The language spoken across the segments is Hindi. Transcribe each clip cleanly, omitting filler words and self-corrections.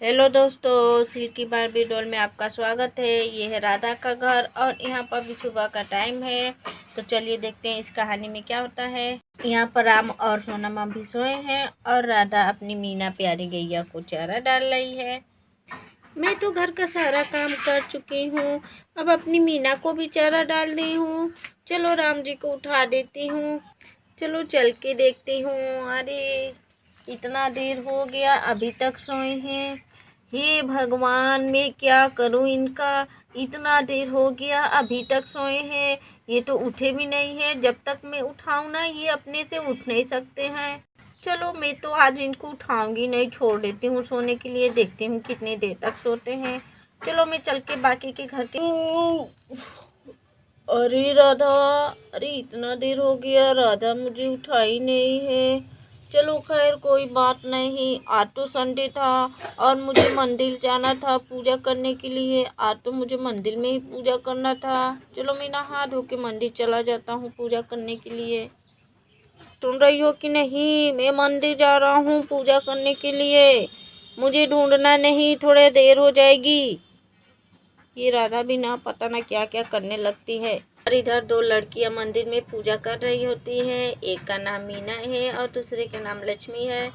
हेलो दोस्तों, सिल्की की बारबी डॉल में आपका स्वागत है। ये है राधा का घर और यहाँ पर भी सुबह का टाइम है। तो चलिए देखते हैं इस कहानी में क्या होता है। यहाँ पर राम और सोनमा भी सोए हैं और राधा अपनी मीना प्यारी गैया को चारा डाल रही है। मैं तो घर का सारा काम कर चुकी हूँ, अब अपनी मीना को भी चारा डाल दी हूँ। चलो राम जी को उठा देती हूँ। चलो चल के देखती हूँ। अरे इतना देर हो गया, अभी तक सोए हैं। हे भगवान, मैं क्या करूं इनका। इतना देर हो गया, अभी तक सोए हैं। ये तो उठे भी नहीं है। जब तक मैं उठाऊं ना, ये अपने से उठ नहीं सकते हैं। चलो मैं तो आज इनको उठाऊंगी नहीं, छोड़ देती हूँ सोने के लिए। देखती हूँ कितनी देर तक सोते हैं। चलो मैं चल के बाकी के घर के। अरे राधा, अरे इतना देर हो गया, राधा मुझे उठाई नहीं है। चलो खैर कोई बात नहीं। आज तो संडे था और मुझे मंदिर जाना था पूजा करने के लिए। आज तो मुझे मंदिर में ही पूजा करना था। चलो मैं नहा धो के मंदिर चला जाता हूँ पूजा करने के लिए। सुन रही हो कि नहीं? मैं मंदिर जा रहा हूँ पूजा करने के लिए। मुझे ढूंढना नहीं, थोड़ी देर हो जाएगी। ये राधा भी ना पता ना क्या क्या करने लगती है। और इधर दो लड़कियां मंदिर में पूजा कर रही होती हैं। एक का नाम मीना है और दूसरे का नाम लक्ष्मी है।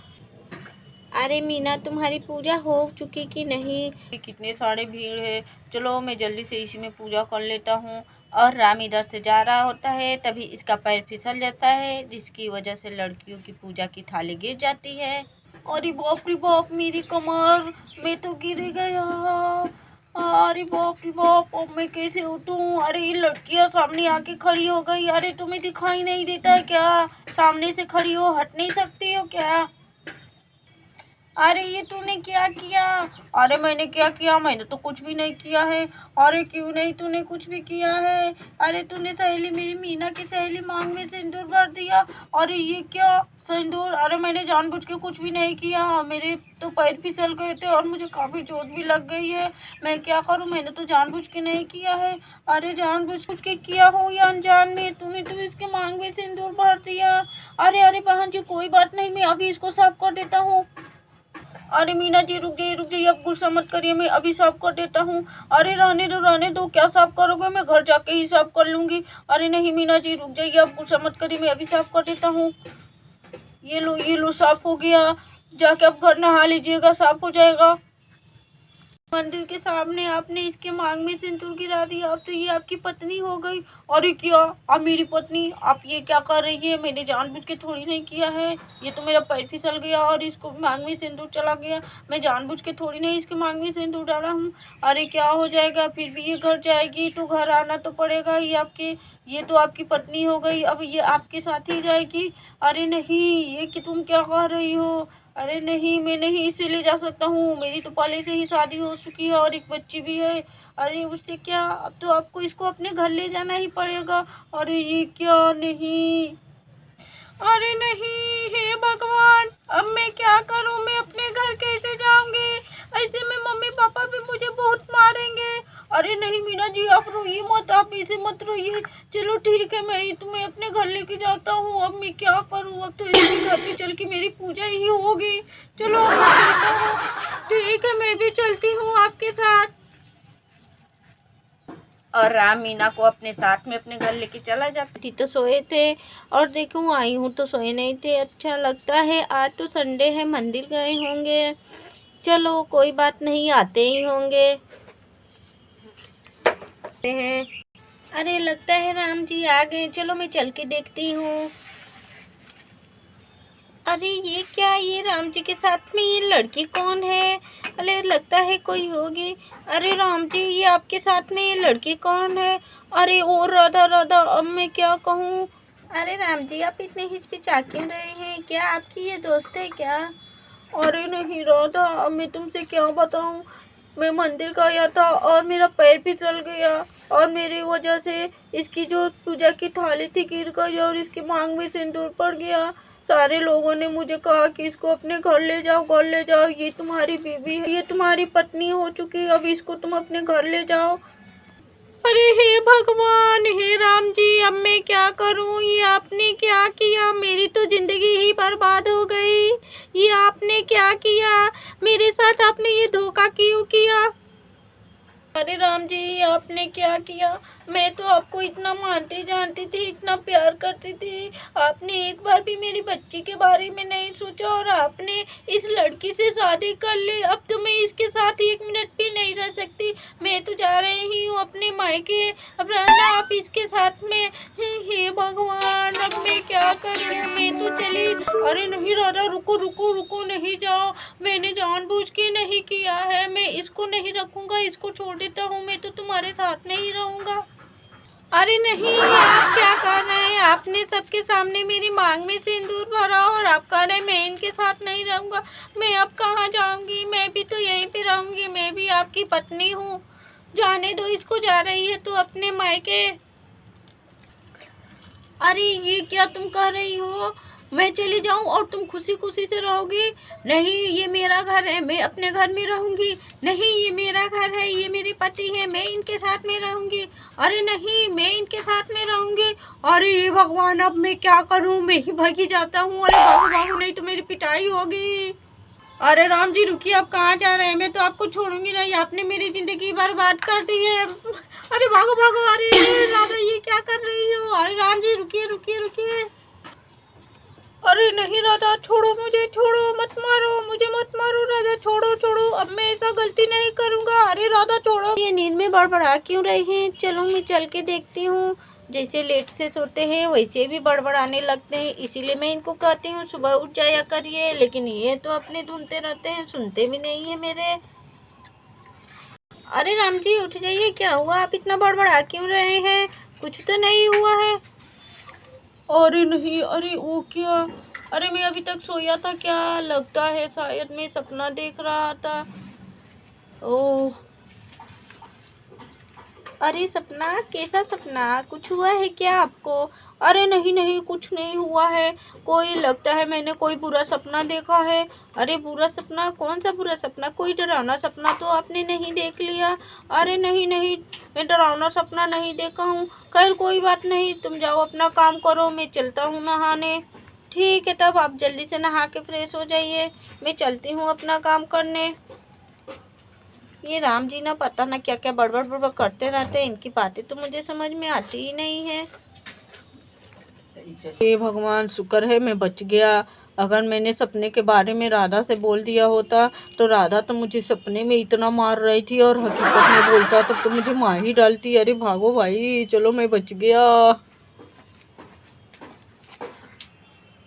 अरे मीना, तुम्हारी पूजा हो चुकी कि नहीं? कितने सारे भीड़ है। चलो मैं जल्दी से इसी में पूजा कर लेता हूँ। और राम इधर से जा रहा होता है, तभी इसका पैर फिसल जाता है, जिसकी वजह से लड़कियों की पूजा की थाली गिर जाती है। अरे बाप रे बाप, मेरी कमर, मैं तो गिर गया। अरे बाप रे बाप, अब मैं कैसे उठूं? अरे ये लड़कियां सामने आके खड़ी हो गई। अरे तुम्हें दिखाई नहीं देता है क्या? सामने से खड़ी हो, हट नहीं सकती हो क्या? अरे ये तूने क्या किया? अरे मैंने क्या किया? मैंने तो कुछ भी नहीं किया है। अरे क्यों नहीं तूने कुछ भी किया है? अरे तूने सहेली, मेरी मीना की सहेली मांग में सिंदूर भर दिया। अरे ये क्या सिंदूर? अरे मैंने जानबूझ के कुछ भी नहीं किया। मेरे तो पैर फिसल गए थे और मुझे काफी चोट भी लग गई है। मैं क्या करूं? मैंने तो जानबूझ के नहीं किया है। अरे जानबूझ के किया हो या अनजान में, तूने तो इसके मांग में सिंदूर भर दिया। अरे अरे बहन जी, कोई बात नहीं, मैं अभी इसको साफ कर देता हूँ। अरे मीना जी रुक जाइए, अब गुस्सा मत करिए, मैं अभी साफ कर देता हूँ। अरे रहने दो, क्या साफ करोगे? मैं घर जाके ही साफ कर लूंगी। अरे नहीं मीना जी रुक जाइए, अब गुस्सा मत करिए, मैं अभी साफ कर देता हूँ। ये लो साफ हो गया। जाके अब घर नहा लीजिएगा, साफ हो जाएगा। मंदिर के सामने आपने इसके मांग में सिंदूर गिरा दिया, अब तो ये आपकी पत्नी हो गई। अरे क्या? अब मेरी पत्नी? आप ये क्या कर रही है? मैंने जानबूझ के थोड़ी नहीं किया है। ये तो मेरा पैर फिसल गया और इसको मांग में सिंदूर चला गया। मैं जानबूझ के थोड़ी नहीं इसके मांग में सिंदूर डाला हूँ। अरे क्या हो जाएगा? फिर भी ये घर जाएगी तो घर आना तो पड़ेगा ही आपके। ये तो आपकी पत्नी हो गई, अब ये आपके साथ ही जाएगी। अरे नहीं, ये कि तुम क्या कह रही हो? अरे नहीं, मैं नहीं इसे ले जा सकता हूँ। मेरी तो पहले से ही शादी हो चुकी है और एक बच्ची भी है। अरे उससे क्या, अब तो आपको इसको अपने घर ले जाना ही पड़ेगा। अरे ये क्या? नहीं, अरे नहीं, हे भगवान, अब मैं क्या करूं? मैं अपने घर कैसे जाऊंगी? ऐसे में मम्मी पापा भी मुझे बहुत मारेंगे। अरे नहीं मीना जी, आप रोइए मत, आप ऐसे मत रोइए। चलो ठीक है, मैं ही तुम्हें अपने घर लेके जाता हूँ। अब मैं क्या करूँ? अब तो इसी घर पे चल के मेरी पूजा ही होगी। चलो अब मैं चलता हूँ। ठीक है, मैं भी चलती हूँ आपके साथ। और राम मीना को अपने साथ में अपने घर लेके चला जाता थी। तो सोए थे और देखूं आई हूँ तो सोए नहीं थे। अच्छा लगता है, आज तो संडे है, मंदिर गए होंगे। चलो कोई बात नहीं, आते ही होंगे। अरे लगता है राम जी आ गए। चलो मैं चल के देखती हूँ। अरे ये क्या, ये राम जी के साथ में ये लड़की कौन है? अरे लगता है कोई होगी। अरे राम जी, ये आपके साथ में ये लड़की कौन है? अरे ओ राधा राधा, अब मैं क्या कहूँ? अरे राम जी, आप इतने हिचकिचा क्यों रहे हैं? क्या आपकी ये दोस्त है क्या? अरे नहीं राधा, अब मैं तुमसे क्या बताऊँ। मैं मंदिर गया था और मेरा पैर फिसल गया और मेरी वजह से इसकी जो पूजा की थाली थी गिर गई और इसकी मांग में सिंदूर पड़ गया। सारे लोगों ने मुझे कहा कि इसको अपने घर ले जाओ, घर ले जाओ। ये तुम्हारी बीवी है, ये तुम्हारी पत्नी हो चुकी है, अब इसको तुम अपने घर ले जाओ। अरे हे भगवान, हे राम जी, अब मैं क्या करूं? ये आपने क्या किया? मेरी तो जिंदगी ही बर्बाद हो गई। ये आपने क्या किया? मेरे साथ आपने ये ऐसा क्यों किया? अरे राम जी, आपने क्या किया? मैं तो आपको इतना मानती जानती थी, इतना प्यार करती थी। आपने एक बार भी मेरी बच्ची के बारे में नहीं सोचा और आपने इस लड़की से शादी कर ली। अब तो मैं इसके साथ 1 मिनट भी नहीं रह सकती। मैं तो जा रही हूँ अपने मायके। अब रहना आप इसके साथ में। हे भगवान, अब मैं क्या करूँ? मैं तो चली। अरे नहीं राधा, रुको रुको रुको, नहीं जाओ। मैंने जानबूझ के नहीं किया है। मैं इसको नहीं रखूंगा, इसको छोड़ देता हूँ। मैं तो तुम्हारे साथ में ही रहूंगा। अरे नहीं, आप क्या कर रहे हैं? आपने सबके सामने मेरी मांग में सिंदूर भरा और आप कह रहे हैं मैं इनके साथ नहीं रहूंगा। मैं अब कहाँ जाऊंगी? मैं भी तो यहीं पे रहूंगी। मैं भी आपकी पत्नी हूँ। जाने दो इसको, जा रही है तो अपने मायके। अरे ये क्या तुम कह रही हो? मैं चली जाऊं और तुम खुशी खुशी से रहोगी? नहीं, ये मेरा घर है, मैं अपने घर में रहूंगी। नहीं, ये मेरा घर है, ये मेरे पति है, मैं इनके साथ में रहूंगी। अरे नहीं, मैं इनके साथ में रहूंगी। अरे ये भगवान, अब मैं क्या करूं? मैं ही भागी जाता हूँ। अरे भागो भागो, नहीं तो मेरी पिटाई होगी। अरे राम जी रुकिए, आप कहाँ जा रहे हैं? मैं तो आपको छोड़ूंगी नहीं। आपने मेरी जिंदगी बर्बाद कर दी है। अरे भागो भागो। अरे राधा, ये क्या कर रही हो? अरे राम जी रुकिए रुकिए रुकिए। अरे नहीं राधा, छोड़ो मुझे, छोड़ो, मत मारो मुझे, मत मारो राधा, छोड़ो छोड़ो। अब मैं ऐसा गलती नहीं करूँगा। अरे राधा छोड़ो। ये नींद में बड़बड़ा क्यों रही हैं? चलो मैं चल के देखती हूँ। जैसे लेट से सोते हैं वैसे भी बड़बड़ाने लगते हैं, इसीलिए मैं इनको कहती हूँ सुबह उठ जाया करिए। लेकिन ये तो अपने ढूंढते रहते हैं, सुनते भी नहीं है मेरे। अरे राम जी उठ जाइए, क्या हुआ? आप इतना बड़बड़ा क्यों रहे हैं? कुछ तो नहीं हुआ है। अरे नहीं, अरे वो क्या? अरे मैं अभी तक सोया था क्या? लगता है शायद मैं सपना देख रहा था। ओह, अरे सपना? कैसा सपना? कुछ हुआ है क्या आपको? अरे नहीं नहीं, कुछ नहीं हुआ है। कोई लगता है मैंने कोई बुरा सपना देखा है। अरे बुरा सपना? कौन सा बुरा सपना? कोई डरावना सपना तो आपने नहीं देख लिया? अरे नहीं नहीं, मैं डरावना सपना नहीं देखा हूँ। खैर कोई बात नहीं, तुम जाओ अपना काम करो, मैं चलता हूँ नहाने। ठीक है, तब आप जल्दी से नहा के फ्रेश हो जाइए, मैं चलती हूँ अपना काम करने। ये राम जी ना पता ना क्या क्या बड़बड़ बड़बड़ करते रहते हैं, इनकी बातें तो मुझे समझ में आती ही नहीं है। हे भगवान, शुक्र है मैं बच गया। अगर मैंने सपने के बारे में राधा से बोल दिया होता तो राधा तो मुझे सपने में इतना मार रही थी और हकीकत में बोलता तब तो मुझे मार ही डालती। अरे भागो भाई, चलो मैं बच गया।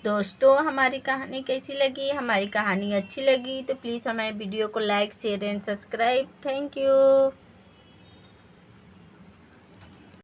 दोस्तों, हमारी कहानी कैसी लगी? हमारी कहानी अच्छी लगी तो प्लीज़ हमारे वीडियो को like share and subscribe. Thank you.